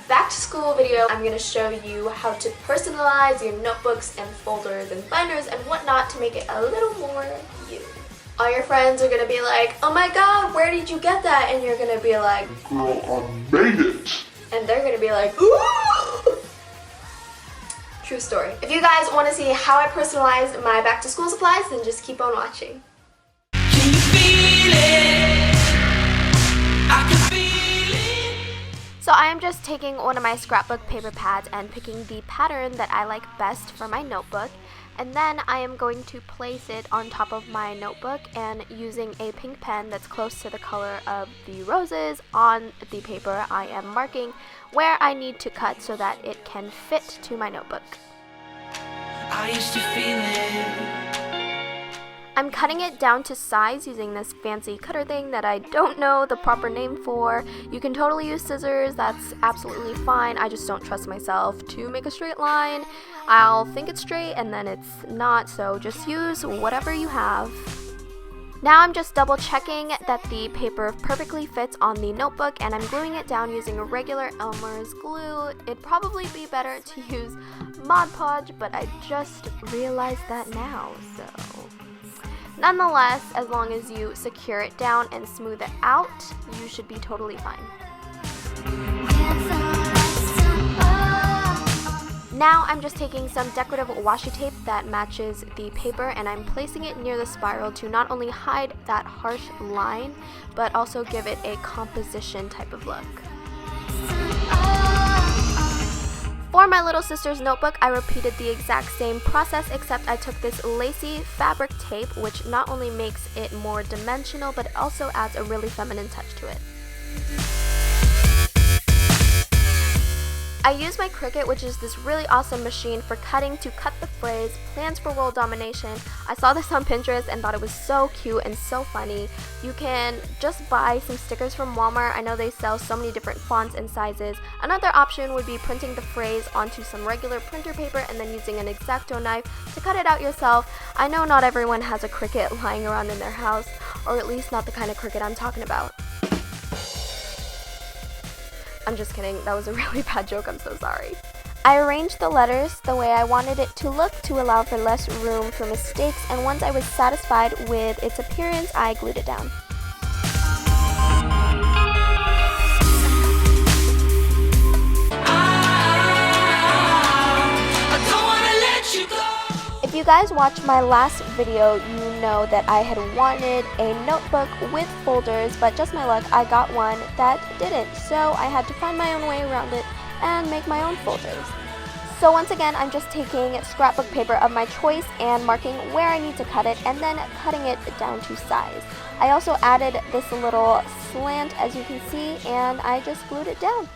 back to school video, I'm going to show you how to personalize your notebooks and folders and binders and whatnot to make it a little more you. All your friends are going to be like, oh my god, where did you get that? And you're going to be like, girl, I made it. And they're going to be like, ooh. True story. If you guys want to see how I personalize my back to school supplies, then just keep on watching. Can you feel it? I can feel it. So I am just taking one of my scrapbook paper pads and picking the pattern that I like best for my notebook, and then I am going to place it on top of my notebook and using a pink pen that's close to the color of the roses on the paper, I am marking where I need to cut so that it can fit to my notebook. I used to feel it. I'm cutting it down to size using this fancy cutter thing that I don't know the proper name for. You can totally use scissors, that's absolutely fine. I just don't trust myself to make a straight line. I'll think it's straight and then it's not, so just use whatever you have. Now I'm just double checking that the paper perfectly fits on the notebook, and I'm gluing it down using a regular Elmer's glue. It'd probably be better to use ModPodge, but I just realized that now, so... Nonetheless, as long as you secure it down and smooth it out, you should be totally fine. Now I'm just taking some decorative washi tape that matches the paper, and I'm placing it near the spiral to not only hide that harsh line, but also give it a composition type of look. For my little sister's notebook, I repeated the exact same process, except I took this lacy fabric tape, which not only makes it more dimensional, but it also adds a really feminine touch to it. I use my Cricut, which is this really awesome machine for cutting, to cut the phrase "Plans for World Domination." I saw this on Pinterest and thought it was so cute and so funny. You can just buy some stickers from Wal Mart. I know they sell so many different fonts and sizes. Another option would be printing the phrase onto some regular printer paper and then using an X-Acto knife to cut it out yourself. I know not everyone has a Cricut lying around in their house, or at least not the kind of Cricut I'm talking about. I'm just kidding, that was a really bad joke, I'm so sorry. I arranged the letters the way I wanted it to look to allow for less room for mistakes, and once I was satisfied with its appearance, I glued it down. If you guys watched my last video, you know that I had wanted a notebook with folders, but just my luck, I got one that didn't, so I had to find my own way around it and make my own folders. So once again, I'm just taking scrapbook paper of my choice and marking where I need to cut it, and then cutting it down to size. I also added this little slant, as you can see, and I just glued it down.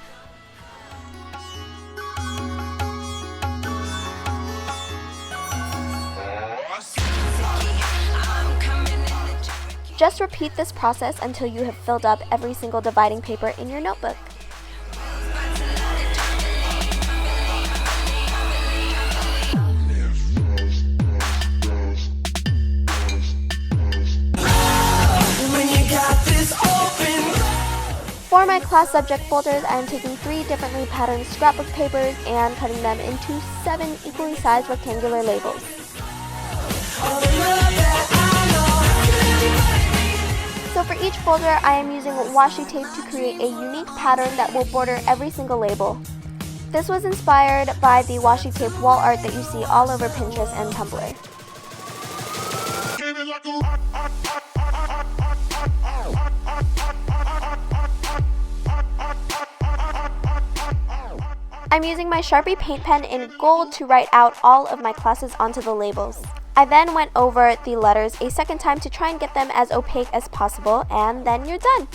Just repeat this process until you have filled up every single dividing paper in your notebook. For my class subject folders, I am taking 3 differently patterned scrapbook papers and cutting them into 7 equally sized rectangular labels. So for each folder, I am using washi tape to create a unique pattern that will border every single label. This was inspired by the washi tape wall art that you see all over Pinterest and Tumblr. I'm using my Sharpie paint pen in gold to write out all of my classes onto the labels. I then went over the letters a second time to try and get them as opaque as possible, and then you're done.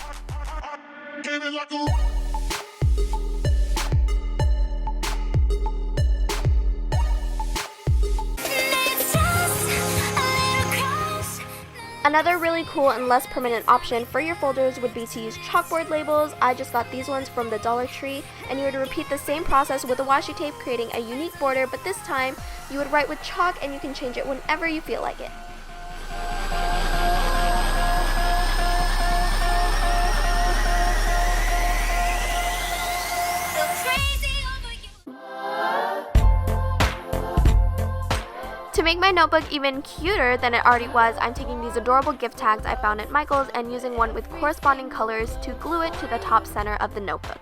Another really cool and less permanent option for your folders would be to use chalkboard labels. I just got these ones from the Dollar Tree, and you would repeat the same process with a washi tape, creating a unique border, but this time you would write with chalk and you can change it whenever you feel like it. make my notebook even cuter than it already was, I'm taking these adorable gift tags I found at Michael's and using one with corresponding colors to glue it to the top center of the notebook.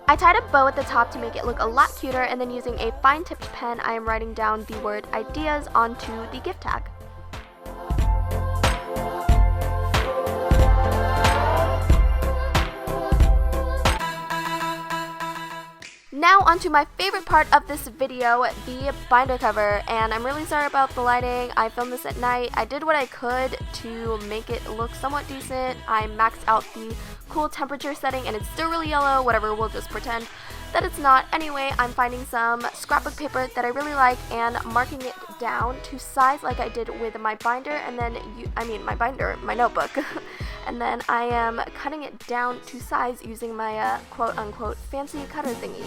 I tied a bow at the top to make it look a lot cuter, and then using a fine-tipped pen, I am writing down the word ideas onto the gift tag. Now onto my favorite part of this video, the binder cover, and I'm really sorry about the lighting. I filmed this at night. I did what I could to make it look somewhat decent. I maxed out the cool temperature setting and it's still really yellow, whatever, we'll just pretend that it's not. Anyway, I'm finding some scrapbook paper that I really like and marking it down to size like I did with my binder, and then my notebook. And then I am cutting it down to size using my quote-unquote fancy cutter thingy.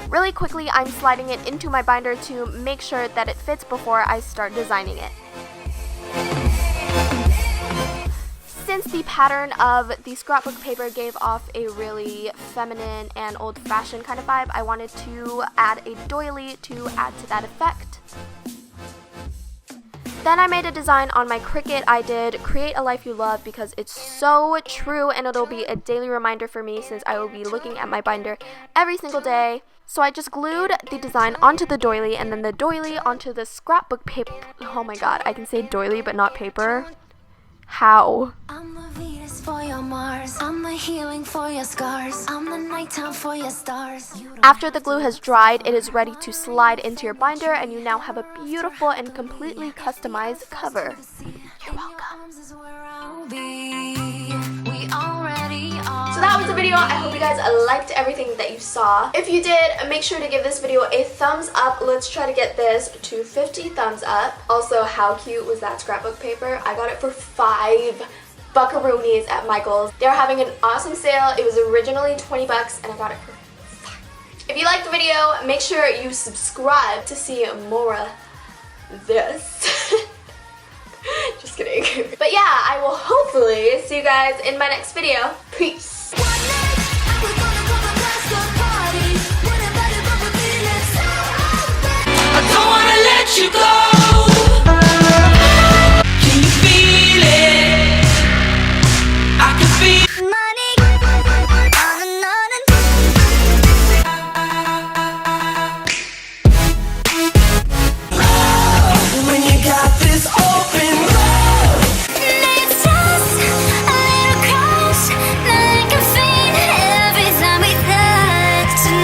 Really quickly, I'm sliding it into my binder to make sure that it fits before I start designing it. Since the pattern of the scrapbook paper gave off a really feminine and old-fashioned kind of vibe, I wanted to add a doily to add to that effect. Then I made a design on my Cricut. I did create a life you love because it's so true and it'll be a daily reminder for me since I will be looking at my binder every single day. So I just glued the design onto the doily and then the doily onto the scrapbook paper. Oh my god, I can say doily but not paper. How? I'm the Venus for your Mars. I'm the healing for your scars. I'm the nighttime for your stars. After the glue has dried, it is ready to slide into your binder and you now have a beautiful and completely customized cover. You're welcome. So that was the video. I hope you guys liked everything that you saw. If you did, make sure to give this video a thumbs up. Let's try to get this to 50 thumbs up. Also, how cute was that scrapbook paper? I got it for $5 buckaroonies at Michael's. They were having an awesome sale. It was originally 20 bucks and I got it for $5. If you liked the video, make sure you subscribe to see more of this. Just kidding. But yeah, I will hopefully see you guys in my next video. Peace. I don't wanna let you go. Can you feel it? I can feel